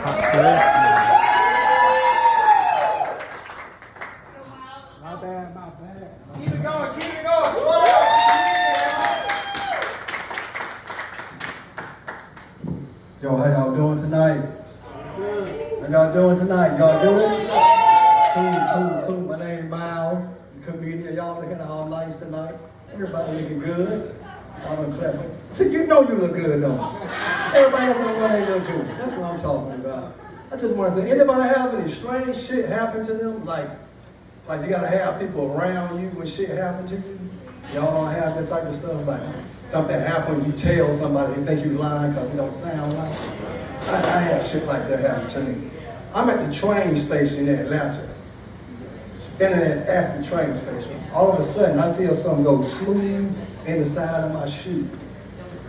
My bad. Keep it going. Yo, how y'all doing tonight? How y'all doing tonight? Y'all doing? Cool. My name Miles, comedian. Y'all looking all nice tonight. Everybody looking good. Y'all done clever. See, you know you look good, don't you? Everybody else know when they look good. That's what I'm talking about. I just want to say, anybody have any strange shit happen to them? Like you gotta have people around you when shit happen to you? Y'all don't have that type of stuff? Like something happen, you tell somebody, they think you lying because it don't sound right. I had shit like that happen to me. I'm at the train station in Atlanta, standing at Aspen train station. All of a sudden, I feel something go smooth in the side of my shoe.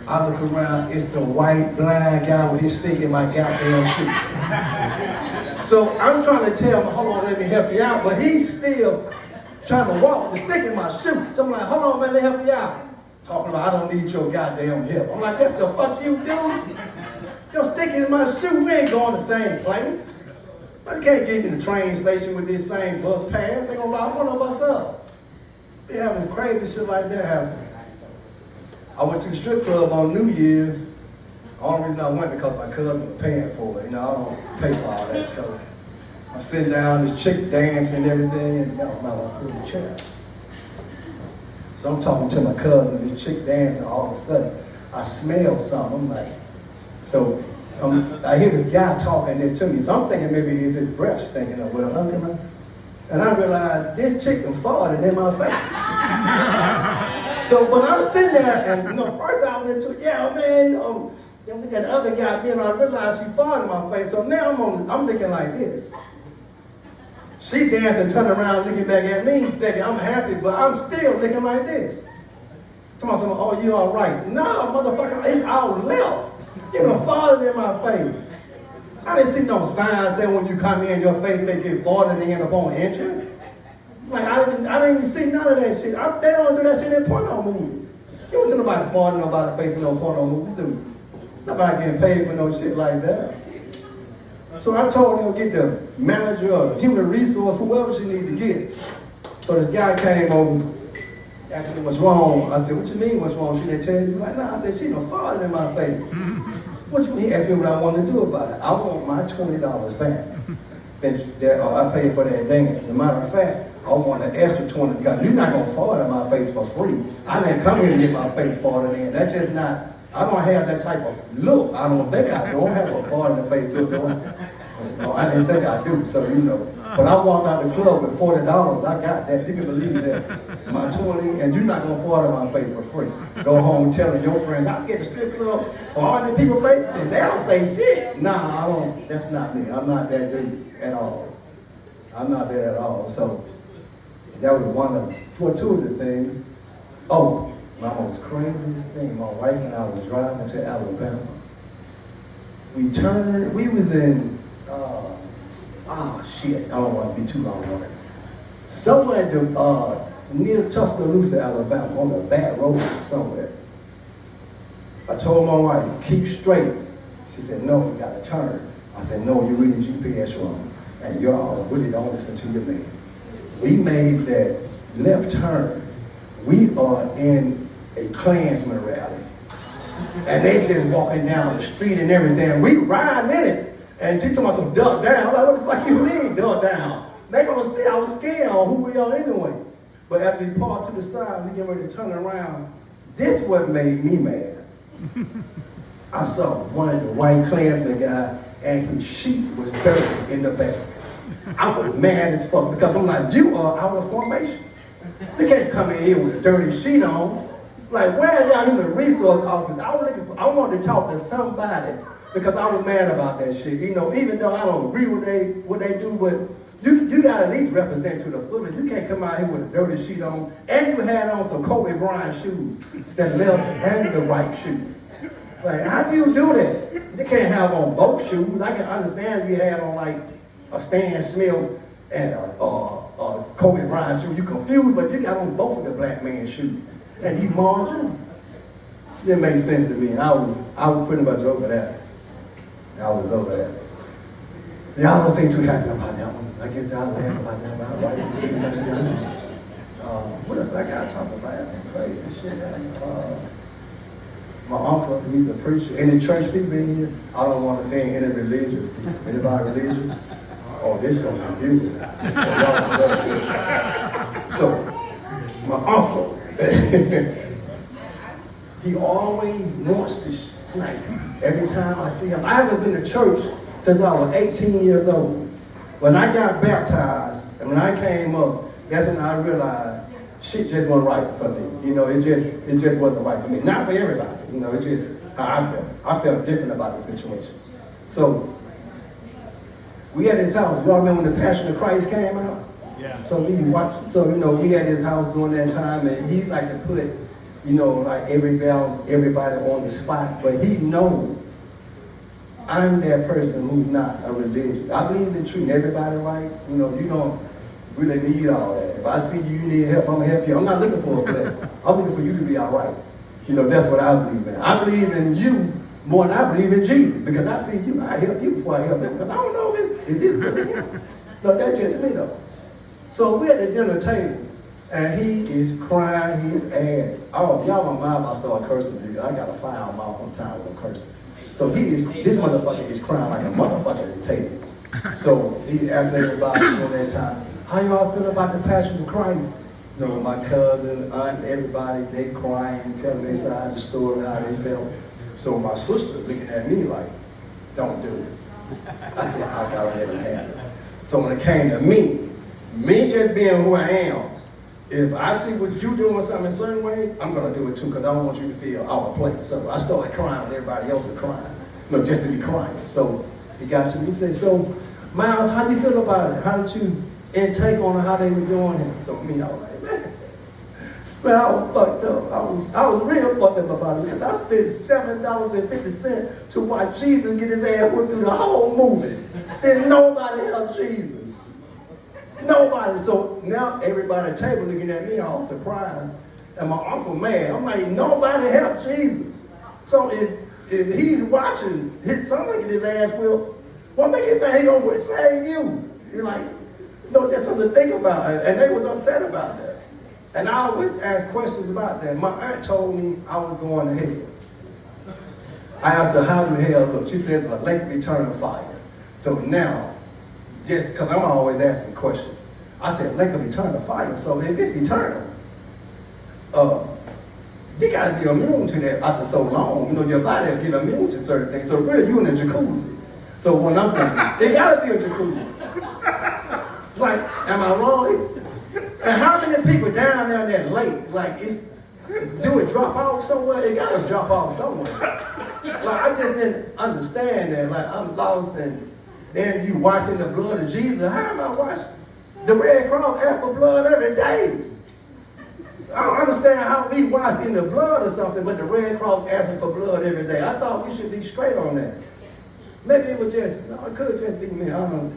I look around, it's a white blind guy with his stick in my goddamn shoe. So I'm trying to tell him, hold on, let me help you out, but he's still trying to walk with the stick in my shoe. So I'm like, hold on, man, let me help you out. Talking about, I don't need your goddamn help. I'm like, what the fuck you do? You're sticking in my shoe, we ain't going the same place. I can't get in the train station with this same bus pass. They're gonna lock one of us up. They having crazy shit like that happen. I went to the strip club on New Year's. The only reason I went because my cousin was paying for it. You know, I don't pay for all that. So I'm sitting down, this chick dancing and everything, and y'all know I put in the chair. So I'm talking to my cousin, this chick dancing, all of a sudden, I smell something. I'm like, so I hear this guy talking this to me. So I'm thinking maybe it's his breath stinking or whatever. And I realized this chick done farted in my face. So when I'm sitting there, and first I was into, then we got the other guy, then I realized she farted in my face. So now I'm looking like this. She dancing, turning around, looking back at me, thinking I'm happy, but I'm still looking like this. Somebody said, oh, you all right? No, motherfucker, it's all left. You done farted in my face. I didn't see no sign saying when you come in, your face may get farted and end up on entrance. Like, I didn't even see none of that shit. They don't do that shit in porno movies. You don't see nobody farting nobody face in no porno movies, do you? Nobody getting paid for no shit like that. So I told him to get the manager or human resource, whoever she need to get. So this guy came over, asked me what's wrong. I said, what you mean what's wrong? She didn't tell you? Like, nah. I said, she done farted in my face. What you mean? He asked me what I wanted to do about it. I want my $20 back. that I paid for that dance. As a matter of fact, I want an extra 20 because you're not gonna fart in my face for free. I didn't come here to get my face farted in. That's just not. I don't have that type of look. I don't think I don't have a fart in the face look. No, I didn't think I do. So But I walked out the club with $40. I got that. You can believe that. My 20, and you're not gonna fart in my face for free. Go home telling your friend, I'll get the strip club farting in people's face, and they don't say shit. Nah, I don't. That's not me. I'm not that dude at all. I'm not that at all. So that was two of the things. Oh, my most craziest thing. My wife and I was driving to Alabama. We was in. Shit, I don't want to be too long on it. Somewhere near Tuscaloosa, Alabama, on the back road somewhere. I told my wife, keep straight. She said, no, you got to turn. I said, no, you're reading GPS wrong. And y'all really don't listen to your man. We made that left turn. We are in a Klansman rally. And they just walking down the street and everything. We riding in it. And she told me some duck down. I'm like, what the fuck you mean, duck down? They gonna see I was scared on who we are anyway. But after we parked to the side, we get ready to turn around. This what made me mad. I saw one of the white Klansmen guy, and his sheet was dirty in the back. I was mad as fuck because I'm like, you are out of formation. You can't come in here with a dirty sheet on. Like, where's y'all human resource office? I wanted to talk to somebody. Because I was mad about that shit. Even though I don't agree with what they do, but you gotta at least represent to the fullest. You can't come out here with a dirty sheet on, and you had on some Kobe Bryant shoes, the left and the right shoe. Like, how do you do that? You can't have on both shoes. I can understand if you had on like a Stan Smith and a Kobe Bryant shoe. You confused, but you got on both of the black man's shoes, and you marching. It didn't make sense to me. I was pretty much over that. I was over that. Y'all don't seem too happy about that one. I guess y'all laugh about that one. Right? What else I got to talk about? That's some crazy shit. My uncle, he's a preacher. Any church people in here, I don't want to offend any religious people. Anybody religious? Oh, this is going to be beautiful. So, my uncle, he always wants to, like, every time I see him, I haven't been to church since I was 18 years old. When I got baptized, and when I came up, that's when I realized shit just wasn't right for me. You know, it just wasn't right for me. Not for everybody. You know, it just how I felt. I felt different about the situation. So, we had this house. Y'all remember when the Passion of Christ came out? Yeah. So we watched. So we had this house during that time, and he like to put, like everybody on the spot. But he knows I'm that person who's not a religious. I believe in treating everybody right. You don't really need all that. If I see you need help, I'm gonna help you. I'm not looking for a blessing. I'm looking for you to be all right. That's what I believe in. I believe in you more than I believe in Jesus, because I see you, I help you before I help him, because I don't know if it's really him. No, that's just me though. So we're at the dinner table, and he is crying his ass. Oh, y'all don't mind if I start cursing you, because I got a foul mouth sometimes with cursing. So this motherfucker is crying like a motherfucker at the table. So he asked everybody during that time, how y'all feel about the Passion of Christ? My cousin, aunt, everybody, they crying, telling their side of the story, how they felt. So my sister looking at me like, don't do it. I said, I gotta let him have it. So when it came to me just being who I am, if I see what you doing something in a certain way, I'm gonna do it too, because I don't want you to feel out of place. So I started crying when everybody else was crying. Just to be crying. So he got to me, he said, so Miles, how do you feel about it? How did you intake on how they were doing it? So I was like, man, I was fucked up. I was real fucked up about it, because I spent $7.50 to watch Jesus get his ass whooped through the whole movie. Then nobody helped Jesus. Nobody. So now everybody at the table looking at me all surprised. And my uncle mad. I'm like, nobody helped Jesus. So if he's watching his son get his ass whipped, what makes you think he's going to save you? You're like, no, just something to think about. And they was upset about that. And I always ask questions about that. My aunt told me I was going to hell. I asked her, how do hell look? She said, a lake of eternal fire. So now, just because I'm always asking questions, I said, lake of eternal fire. So if it's eternal, you got to be immune to that after so long. Your body will get immune to certain things. So really, you in a jacuzzi. So when I'm thinking, it got to be a jacuzzi. Like, am I wrong? And how many people down there in that lake, like, do it drop off somewhere? It got to drop off somewhere. Like, I just didn't understand that. Like, I'm lost, and then you watching the blood of Jesus. How am I watching? The Red Cross asks for blood every day. I don't understand how we wash in the blood or something, but the Red Cross asking for blood every day. I thought we should be straight on that. Maybe it was just, it could just be me, I don't know.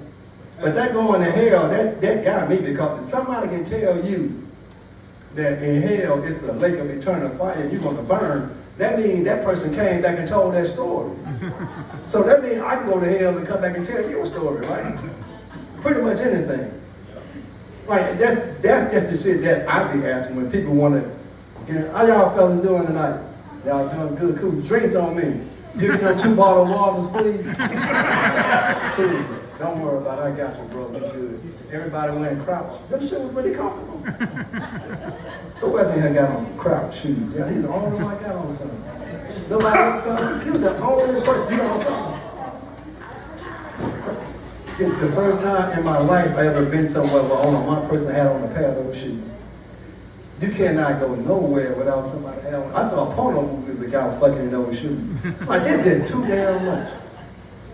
But that going to hell, that got me, because if somebody can tell you that in hell it's a lake of eternal fire and you're going to burn, that means that person came back and told that story. So that means I can go to hell and come back and tell you a story, right? Pretty much anything. Like, that's just the shit that I be asking when people want to how y'all fellas doing tonight? Y'all doing good, cool. Drinks on me. You can get 2 bottle waters, please. Cool. Don't worry about it. I got you, bro. We good. Everybody wearing Crouch. Them shit was really comfortable. Who else in here got on Crouch shoes? Yeah, he's the only one I got on something. Nobody else got on. You the only person. You got on something. It's the first time in my life I ever been somewhere where only one person had on a pair of those shoes. You cannot go nowhere without somebody having one. I saw a porno movie with the guy fucking in those shoes. Like, this is too damn much.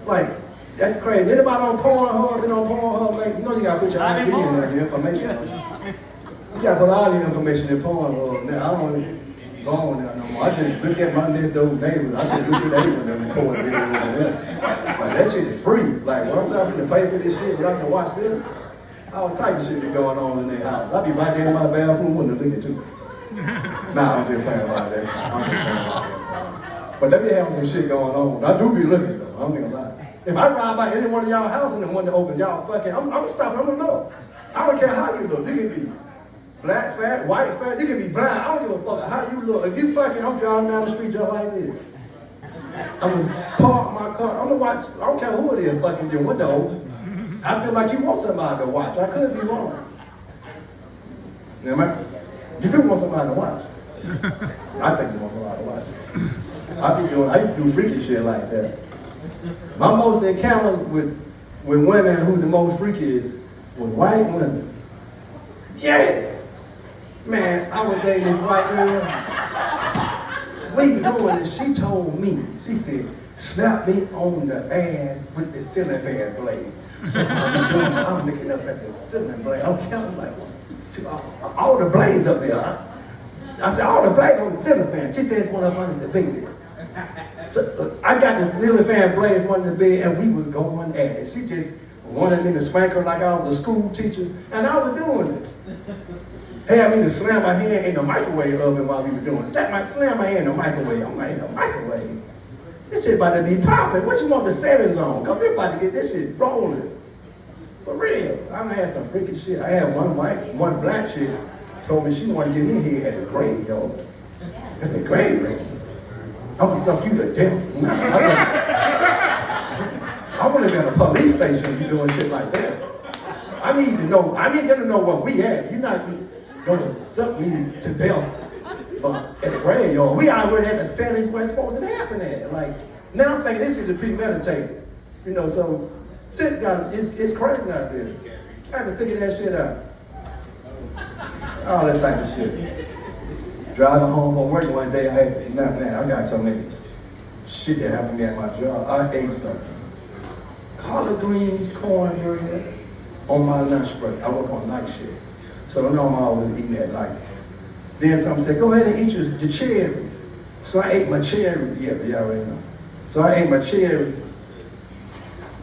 Like, that's crazy. Anybody on Pornhub, been on Pornhub, like, you gotta put your ID in there, your information. You gotta put all your information in Pornhub. Now, I don't go on there no more. I just look at my next door neighbors. I just look at their window and record videos over there. Like, that shit is free. Like, when I'm having to pay for this shit, but I can watch them, all type of shit be going on in their house. I be right there in my bathroom window looking too. Nah, I'm just playing about that. But they be having some shit going on. I do be looking though. I'm gonna lie. If I ride by any one of y'all houses and the window open, y'all fucking, I'm gonna stop, I'm gonna look. I don't care how you look. You can be black fat, white fat, you can be blind. I don't give a fuck how you look. If you fucking, I'm driving down the street just like this. I'm gonna park my car, I'm gonna watch, I don't care who it is, fucking your window open. I feel like you want somebody to watch. I could be wrong. You know, you do want somebody to watch. I think you want somebody to watch. I used to do freaky shit like that. My most encounters with women who the most freaky is with white women. Yes! Man, I was dating this white girl. We doing it. She told me, she said, slap me on the ass with the ceiling fan blade. So I'm looking up at the ceiling blade. I'm counting like all the blades up there. I said, all the blades on the ceiling fan. She said it's one up under the bed. So I got the ceiling fan blades under the bed and we was going at it. She just wanted me to spank her like I was a school teacher, and I was doing it. Had me to slam my hand in the microwave oven while we were doing it. Slam my hand in the microwave. I'm like, in the microwave? This shit about to be popping. What you want the settings on? Cause we about to get this shit rolling. For real. I had some freaking shit. I had one black chick told me she wanted to get me here at the grave, yo. At the grave, yo. I'm gonna suck you to death. I want to be at a police station if you're doing shit like that. I need them to know what we at. You're not gonna suck me to death at the grave, yo. We already at the settings where it's supposed to happen at. Like, now I'm thinking this is premeditated. You know, so it's crazy out there. I had to figure that shit out. All that type of shit. Driving home from work one day, I got so many shit that happened to me at my job. I ate something. Collard greens, cornbread on my lunch break. I work on night shift. So I know I'm always eating at night. Then someone said, go ahead and eat your cherries. So I ate my cherries. Yeah, you already know. So I ate my cherries.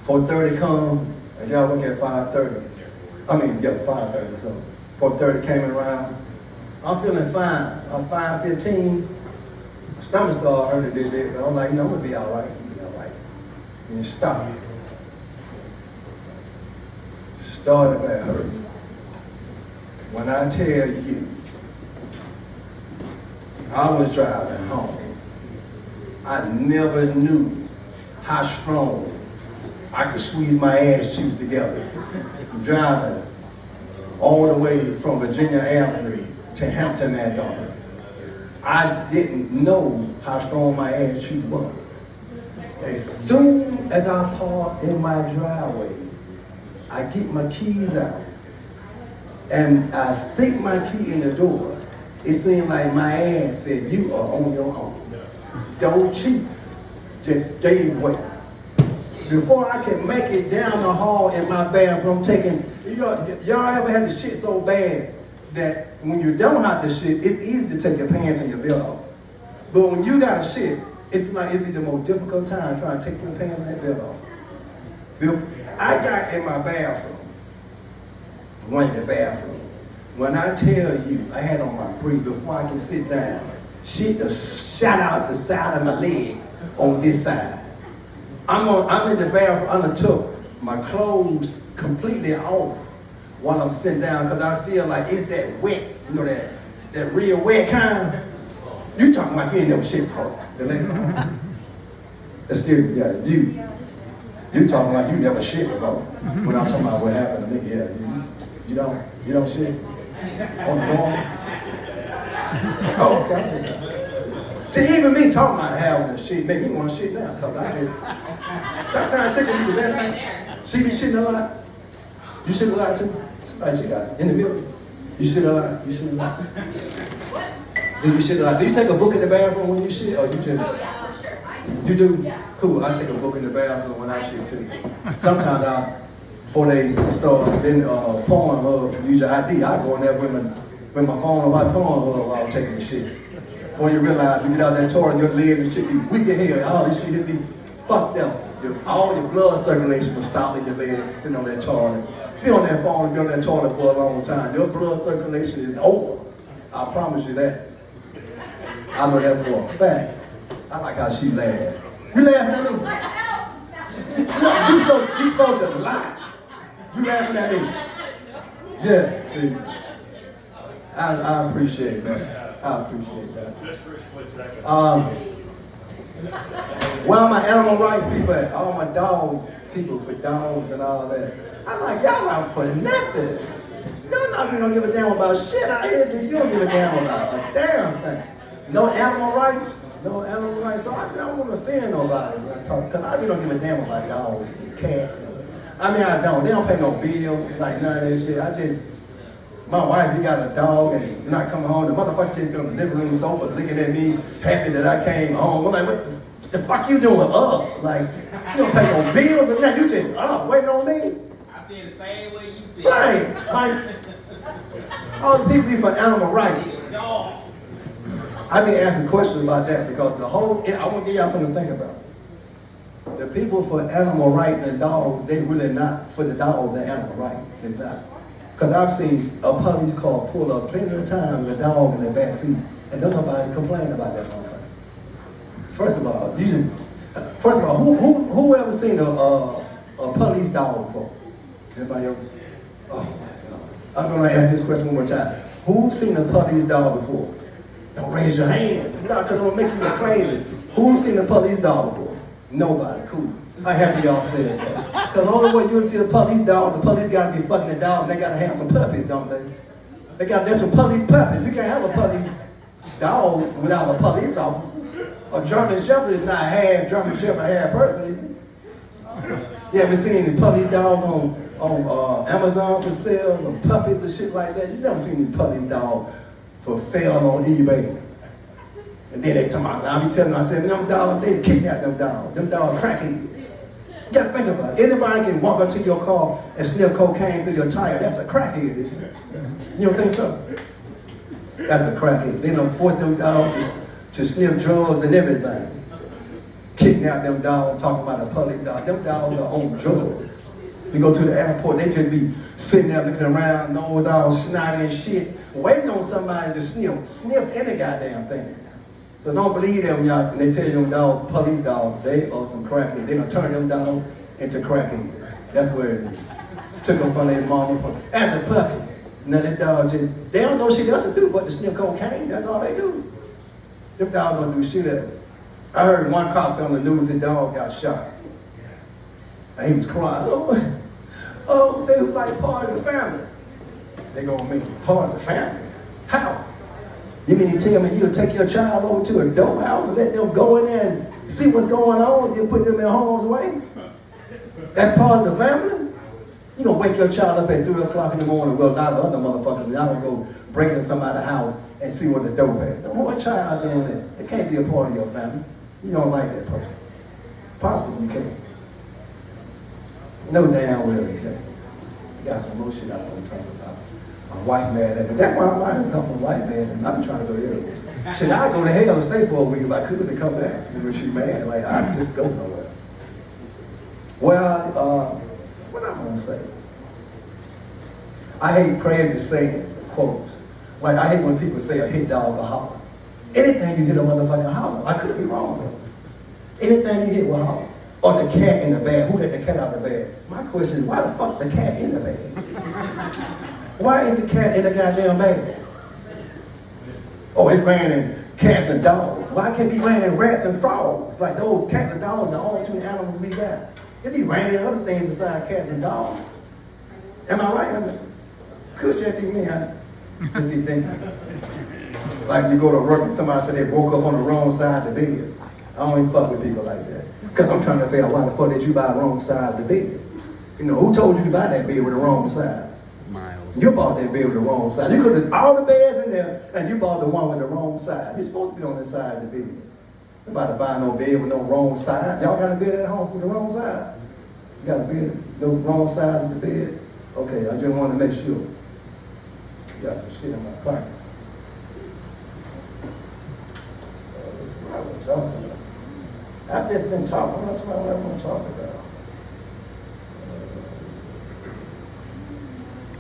4:30 come, and y'all work at 5:30. 5:30. So 4:30 came around. I'm feeling fine. I'm 5:15. My stomach started hurting a little bit, but I'm like, no, I'm gonna be all right. And it stopped. Started back hurting. When I tell you, I was driving home. I never knew how strong I could squeeze my ass cheeks together. Driving all the way from Virginia Avenue to Hampton, Alabama. I didn't know how strong my ass cheek was. As soon as I parked in my driveway, I get my keys out and I stick my key in the door. It seemed like my ass said, you are on your own. Those cheeks just gave way. Before I could make it down the hall in my bathroom y'all ever had the shit so bad that when you don't have the shit, it's easy to take your pants and your belt off. But when you got shit, it's like it'd be the most difficult time trying to take your pants and that belt off. I got in my bathroom, went in the bathroom. When I tell you, I had on my brief before I can sit down, shit just shot out the side of my leg on this side. I'm in the bathroom, I done took my clothes completely off while I'm sitting down because I feel like it's that wet, you know, that real wet kind. You talking like you ain't never shit before. Excuse me, yeah, you talking like you never shit before. When I'm talking about what happened to me, yeah, you don't shit on the normal. Oh, okay. See, even me talking about having the shit make me want to shit now, because sometimes shit can be the best thing. She be shitting a lot. You shit a lot too? Like she got in the middle. You shit a lot. You shit a lot. Do you shit a lot? Do you take a book in the bathroom when you shit, or you just? Oh yeah, for sure. You do? Yeah. Cool. I take a book in the bathroom when I shit too. Sometimes before they start Pornhub, use your ID. I go in there with my phone on my Pornhub while I'm taking the shit. When you realize you get out that toilet, your legs and shit be weak as hell. All this shit here be fucked up. All your blood circulation will stop in your legs, sitting on that toilet. Be on that phone and be on that toilet for a long time. Your blood circulation is over. I promise you that. I know that for a fact. I like how she laughed. You laughing at me? You supposed to lie. You laughing at me? Yes, see. I appreciate that. I appreciate that. Where are my animal rights people at? All my dogs, people for dogs and all that. I'm like, y'all out for nothing. Y'all not gonna give a damn about shit out here, dude. You don't give a damn about a damn thing. No animal rights? No animal rights. So I don't want to offend nobody when I talk, because I really don't give a damn about dogs and cats. I don't. They don't pay no bill, like none of that shit. My wife, he got a dog and not coming home. The motherfucker just been on the living room sofa looking at me, happy that I came home. I'm like, what the fuck you doing? Like, you don't pay no bills or nothing. You just waiting on me? I feel the same way you feel. Right. Like, all the people be for animal rights. I've been asking questions about that because I want to give y'all something to think about. The people for animal rights and dogs, they really not for the dogs and animal rights. They're not. Because I've seen a police car pull up plenty of times with a dog in the back seat, and don't nobody complain about that motherfucker. First of all, who ever seen a police dog before? Anybody else? Oh my God. I'm gonna ask this question one more time. Who's seen a police dog before? Don't raise your hand. Because I'm gonna make you look crazy. Who's seen a police dog before? Nobody. Cool. I'm happy y'all said that. Because the only way you'll see a police dog, the police gotta be fucking the dog, and they gotta have some puppies, don't they? There's some police puppies. You can't have a police dog without a police officer. A German Shepherd is not half German Shepherd, half person, is it? You ever seen any police dogs on Amazon for sale, or puppies and shit like that? You never seen any police dog for sale on eBay. And then they talking about, I be telling them, I said, them dogs, they kidnap them dogs. Them dogs crackheads. You gotta think about it. Anybody can walk up to your car and sniff cocaine through your tire. That's a crackhead, isn't it? You don't think so? That's a crackhead. They done force them dogs to sniff drugs and everything. Kidnap them dogs, talking about a police dog. Them dogs are on drugs. You go to the airport, they just be sitting there looking around, nose all snotty and shit, waiting on somebody to sniff any goddamn thing. So don't believe them, y'all, when they tell you them dogs, police dogs, they are some crackheads. They done turn them dogs into crackheads. That's where it is. Took them from their mama as a puppy. Now that dog they don't know shit else to do but to sniff cocaine. That's all they do. Them dogs don't do shit else. I heard one cop say on the news his dog got shot. And he was crying. They was like part of the family. They gonna make it part of the family. How? You mean you tell me you'll take your child over to a dope house and let them go in there and see what's going on? You put them in harm's way? That's part of the family? You gonna wake your child up at 3 o'clock in the morning? Well, not the other motherfuckers. Y'all gonna go break into somebody's house and see what the dope is. What child doing that? It can't be a part of your family. You don't like that person. Possibly you can't. No damn well you can't. Got some more shit I want to talk about. My wife mad at me. That's why I'm not going to come to my wife mad at me. I've been trying to go here. Shit, I'd go to hell and stay for a week if I could to come back. When she mad, like, I'd just go somewhere. Well, what I'm going to say? I hate crazy sayings and quotes. Like, I hate when people say a hit dog will holler. Anything you hit a motherfucker holler. I could be wrong, though. Anything you hit will holler. Or the cat in the bag. Who let the cat out of the bag? My question is, why the fuck the cat in the bag? Why is the cat in the goddamn bag? Oh, it's raining cats and dogs. Why can't it be raining rats and frogs? Like those cats and dogs are the only two animals we got. It be raining other things besides cats and dogs. Am I right? Could just be me. I just be thinking. Like you go to work and somebody said they woke up on the wrong side of the bed. I don't even fuck with people like that. Because I'm trying to figure out why the fuck did you buy the wrong side of the bed? You know, who told you to buy that bed with the wrong side? Miles. You bought that bed with the wrong side. You could have all the beds in there, and you bought the one with the wrong side. You're supposed to be on the side of the bed. You're about to buy no bed with no wrong side. Y'all got a bed at home with the wrong side? You got a bed, no wrong sides of the bed? Okay, I just wanted to make sure. Got some shit in my pocket. This is what I was talking about. I've just been talking. I'm not talking about what I want to talk about.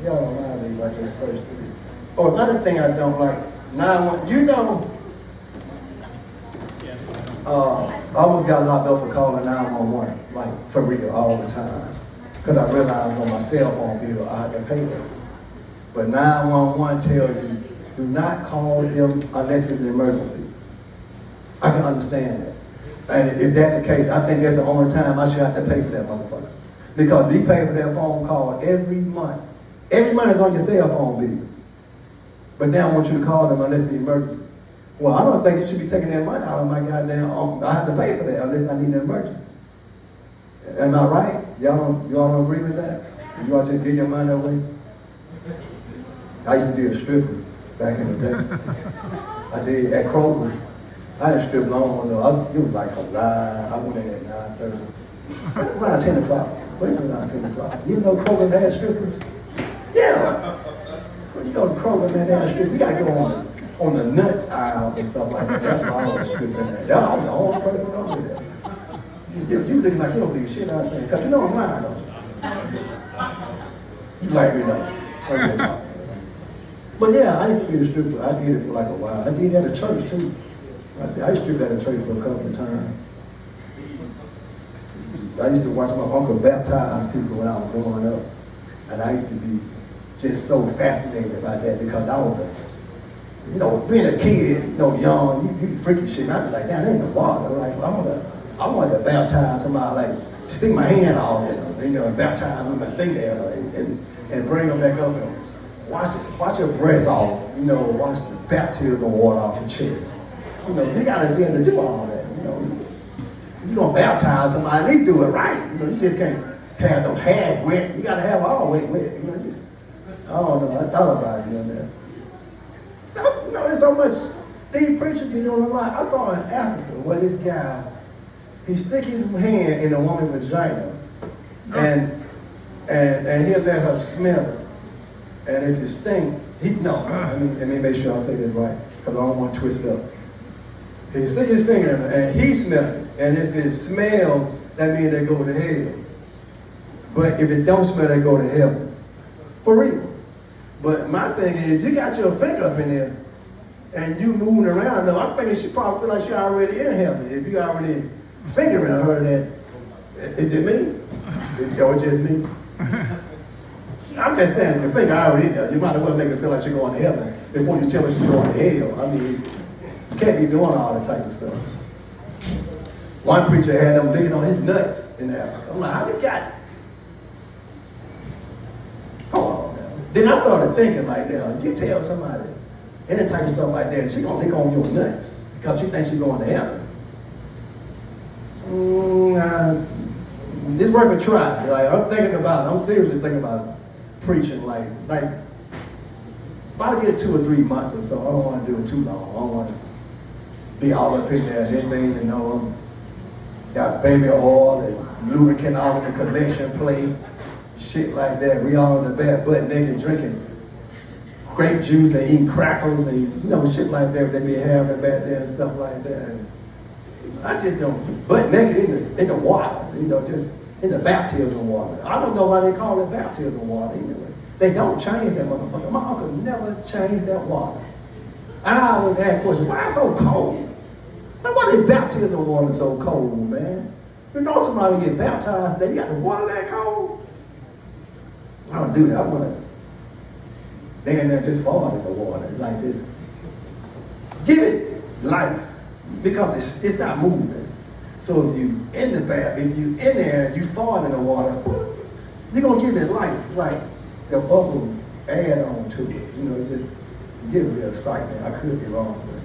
Y'all don't mind me if I just search for this. Oh, another thing I don't like, 911, you know, I almost got locked up for calling 911. Like, for real all the time. Because I realized on my cell phone bill I had to pay them. But 911 tells you, do not call them unless it's an emergency. I can understand that. And if that's the case, I think that's the only time I should have to pay for that motherfucker. Because we pay for that phone call every month. Every month is on your cell phone bill. But they don't want you to call them unless it's an emergency. Well, I don't think you should be taking that money out of my goddamn, I have to pay for that unless I need an emergency. Am I right? Y'all don't agree with that? You all just give your money away? I used to be a stripper back in the day. I did at Kroger's. I didn't strip long though. It was like from 9, I went in at 9:30. Around 10 o'clock. What's around 10 o'clock? You know Kroger had strippers? Yeah. When you go to Kroger, man, they had strippers. We gotta go on the nuts aisle and stuff like that. That's why I was stripping there. Y'all, I'm the only person over there. You looking like you don't believe shit I'm saying. Because you know I'm lying, don't you? You like me, don't you? But yeah, I used to be a stripper. I did it for like a while. I did it at a church too. I used to strip at a church for a couple of times. I used to watch my uncle baptize people when I was growing up. And I used to be just so fascinated by that because I was being a kid, young, you freaky shit. I'd be like, damn, they in the water. Like, I wanted to baptize somebody, like, stick my hand all in them, and baptize with my finger and bring them back up and wash your breasts off, wash the baptism water off your chest. You gotta be able to do all that, you're gonna baptize somebody, they do it right. You just can't have them half wet. You gotta have all wet. I don't know, I thought about it doing that. There's so much, these preachers be doing a lot. I saw in Africa where this guy, he stick his hand in a woman's vagina and he'll let her smell it. And if it stink, let me make sure I say this right, because I don't want to twist it up. He stick his finger in it and he smell it. And if it smells, that means they go to hell. But if it don't smell, they go to heaven. For real. But my thing is, you got your finger up in there and you moving around. Though I'm thinking she probably feel like she already in heaven. If you already fingering her, that is it me? Or just me? I'm just saying, the finger already in there. You might as well make her feel like she's going to heaven before you tell her she's going to hell. I mean, you can't be doing all that type of stuff. One preacher had them licking on his nuts in Africa. I'm like, how they got it? Hold on now. Then I started thinking like, now, you tell somebody any type of stuff like that, she gonna lick on your nuts because she thinks she's going to heaven. It's worth a try. Like, I'm seriously thinking about preaching, like about to get 2 or 3 months or so. I don't want to do it too long. I don't want to be all up in there and everything, got baby oil and lubricant all in the collection plate, shit like that. We all in the back butt naked drinking grape juice and eating crackers and shit like that they be having back there and stuff like that. And I just don't butt naked in the water, just in the baptism water. I don't know why they call it baptism water anyway. They don't change that motherfucker. My uncle never changed that water. I always ask questions, why it's so cold? Man, why the baptism water so cold, man? Somebody get baptized today, you got the water that cold? I don't do that. I want to lay in there just fall in the water. Like, just give it life. Because it's not moving. So if you in the bath, if you in there, you fall in the water, you're going to give it life, right? The bubbles add on to it. Just give it excitement. I could be wrong, but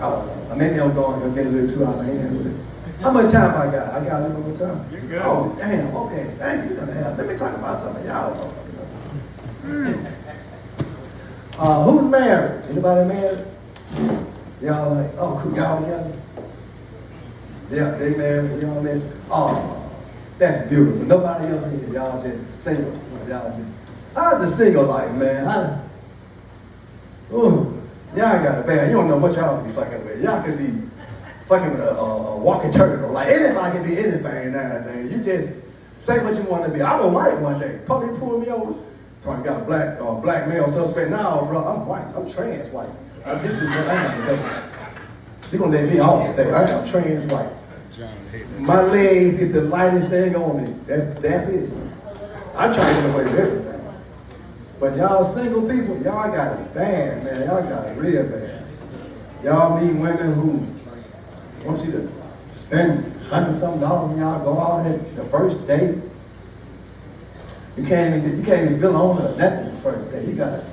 I don't know. Maybe I'm getting a little too out of hand with it. How much time I got? I got a little more time. You're good. Oh, damn. Okay. Thank you. Let me talk about something. Y'all know. Who's married? Anybody married? Y'all like, oh, cool. Y'all together? Yeah, they married. You know what I mean? Oh, that's beautiful. Nobody else here. Y'all just single. How's the single life, man? Y'all got it bad. You don't know what y'all be fucking with. Y'all could be fucking with a walking turtle. Like, anybody can be anything nowadays. You just say what you want to be. I was white one day. Police pulled me over. So I got a black male suspect. Now, bro, I'm white. I'm trans white. This is what I am today. You're going to let me off today. I am trans white. My legs get the lightest thing on me. That's it. I'm trying to get away with everything. But y'all single people, y'all got it bad, man. Y'all got it real bad. Y'all meet women who want you to spend $100-something when y'all go out at the first date. You can't even feel on her nothing the first day. You gotta,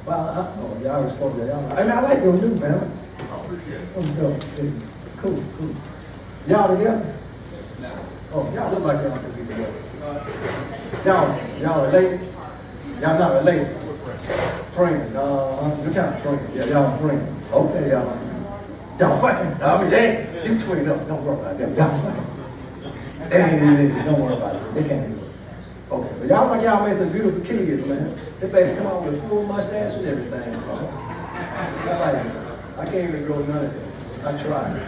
well, y'all respond to y'all. I mean, I like them new balance. Cool. Y'all together? Oh, y'all look like y'all could be together. Y'all related? Y'all not related? Friends? What kind of friends? Yeah, y'all friends. Okay, y'all fucking. I mean, you twin up. Don't worry about them. Y'all fucking. They ain't in there. Don't worry about it. They can't do it. Okay, but y'all like y'all made some beautiful kids, man. They baby come out with a full mustache and everything. I like it. I can't even grow none of it. I tried.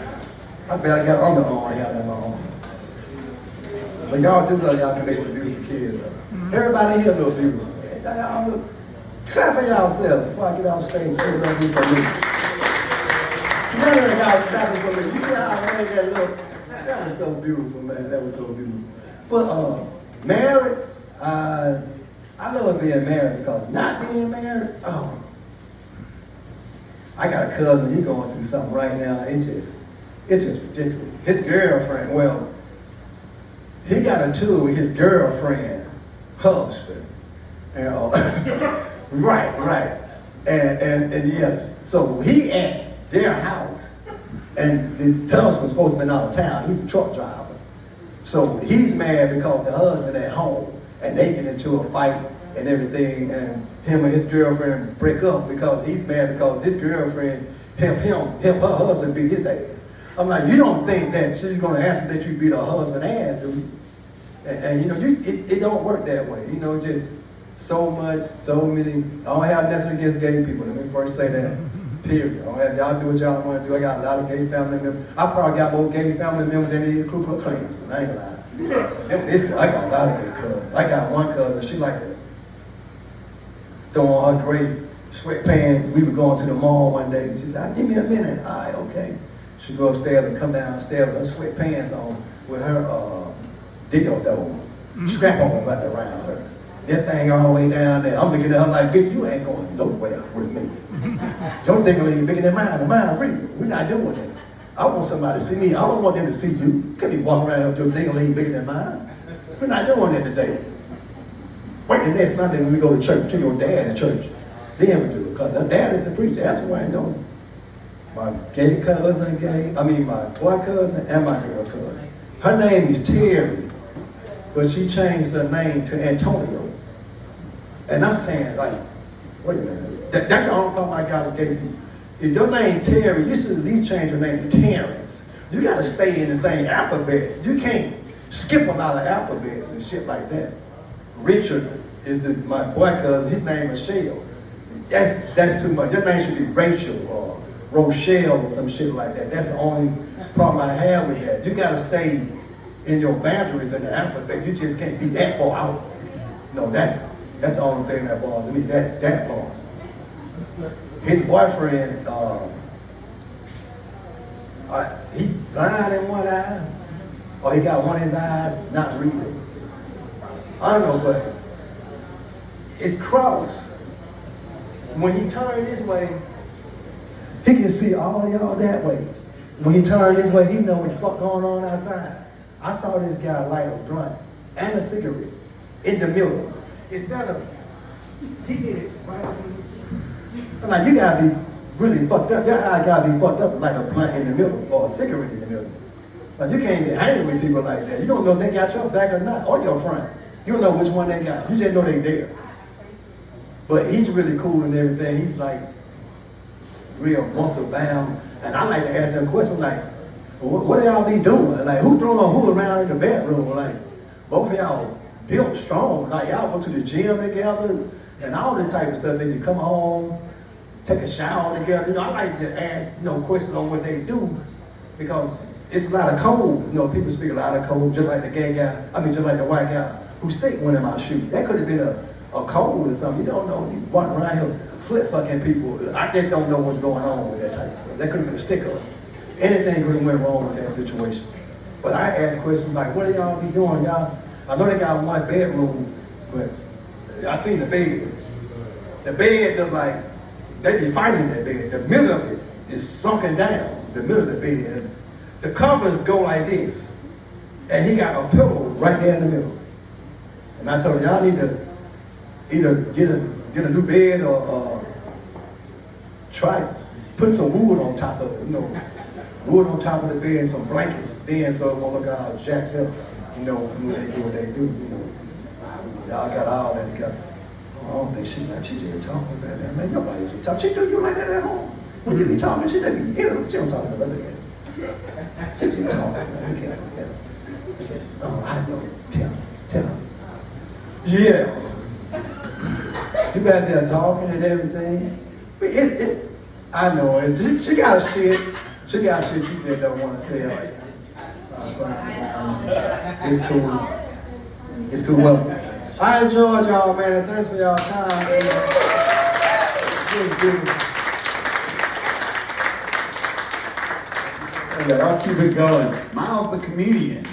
I bet I got underarm hair in my arm. But y'all do know y'all can make some beautiful kids, though. Everybody here look beautiful. Y'all look. Clap for yourselves before I get off stage. Put that in for me. None of y'all clapping for me. You see how I made that look? That was so beautiful, man. That was so beautiful. But marriage, I love being married because not being married, I got a cousin, he going through something right now. It's just ridiculous. His girlfriend, well, he got into it with his girlfriend, husband. And, right. And yes, so he at their house, and the husband's supposed to be out of town. He's a truck driver. So he's mad because the husband at home, and they get into a fight and everything, and him and his girlfriend break up because he's mad because his girlfriend helped her husband beat his ass. I'm like, you don't think that she's gonna ask you that you beat her husband ass, do you? And you know, it don't work that way. You know, just so many. I don't have nothing against gay people. Let me first say that. Period. I don't have y'all do what y'all want to do. I got a lot of gay family members. I probably got more gay family members than any Ku Klux Klansmen. I ain't lying. I got a lot of gay cousins. I got one cousin. She like to throw on her gray sweatpants. We were going to the mall one day. She said, "Give me a minute." All right, okay. She go upstairs and come downstairs with her sweatpants on, with her dildo strap on wrapped around her. That thing all the way down there. I'm looking at her like, bitch, you ain't going nowhere with me. Your digging ain't bigger than mine, and mine real. We're not doing that. I want somebody to see me. I don't want them to see you. You can't be walking around with your digging ain't bigger than mine. We're not doing that today. Wait the next Sunday when we go to church, to your dad at church. Then we do it, because her dad is the preacher. That's why I ain't doing it. My gay cousin, my boy cousin, and my girl cousin. Her name is Terry, but she changed her name to Antonio. And I'm saying, like, wait a minute. That's the only problem I got with gay people. If your name Terry, you should at least change your name to Terrence. You got to stay in the same alphabet. You can't skip a lot of alphabets and shit like that. Richard is my boy cousin. His name is Shell. That's too much. Your name should be Rachel or Rochelle or some shit like that. That's the only problem I have with that. You got to stay in your boundaries in the alphabet. You just can't be that far out. No, that's the only thing that bothers me. That far. His boyfriend, he blind in one eye, or he got one of his eyes not reading. I don't know, but it's crossed. When he turned this way, he can see all of y'all that way. When he turned this way, he know what the fuck going on outside. I saw this guy light a blunt and a cigarette in the middle. Instead of, he did it right here. I'm like, you gotta be really fucked up. Your eye gotta be fucked up like a blunt in the middle or a cigarette in the middle. Like, you can't get hanging with people like that. You don't know if they got your back or not, or your front. You don't know which one they got. You just know they there. But he's really cool and everything. He's like real muscle bound. And I like to ask them questions like, well, what do y'all be doing? Like, who throwing who around in the bedroom? Like, both of y'all built strong. Like, y'all go to the gym together and all that type of stuff. Then you come home, take a shower together. You know, I like to ask, questions on what they do because it's a lot of code. People speak a lot of code, just like the gay guy. Just like the white guy who stick one in my shoe. That could have been a code or something. You don't know. You walk around here foot fucking people. I just don't know what's going on with that type of stuff. That could have been a sticker. Anything could have went wrong with that situation. But I ask questions like, what do y'all be doing? Y'all, I know they got one bedroom, but I seen the bed. The bed look like they be fighting that bed. The middle of it is sunken down, the middle of the bed. The covers go like this. And he got a pillow right there in the middle. And I told him, y'all need to either get a new bed or try put some wood on top of it, wood on top of the bed and some blanket, then so it won't look all jacked up, when they do what they do, Y'all got all that together. I don't think she just talking about that. Man, nobody just talk. She do you like that at home. When you be talking, she let me hit her. She don't talk about that again. She just talking, man. Look at her. Oh, I know. Tell her. Yeah. You back there talking and everything. But I know it. She got a shit. She got shit she just don't want to say right now. It's cool. It's cool. Well, I enjoyed y'all, man, and thanks for y'all time. Yeah, I'll keep it going. Miles the comedian.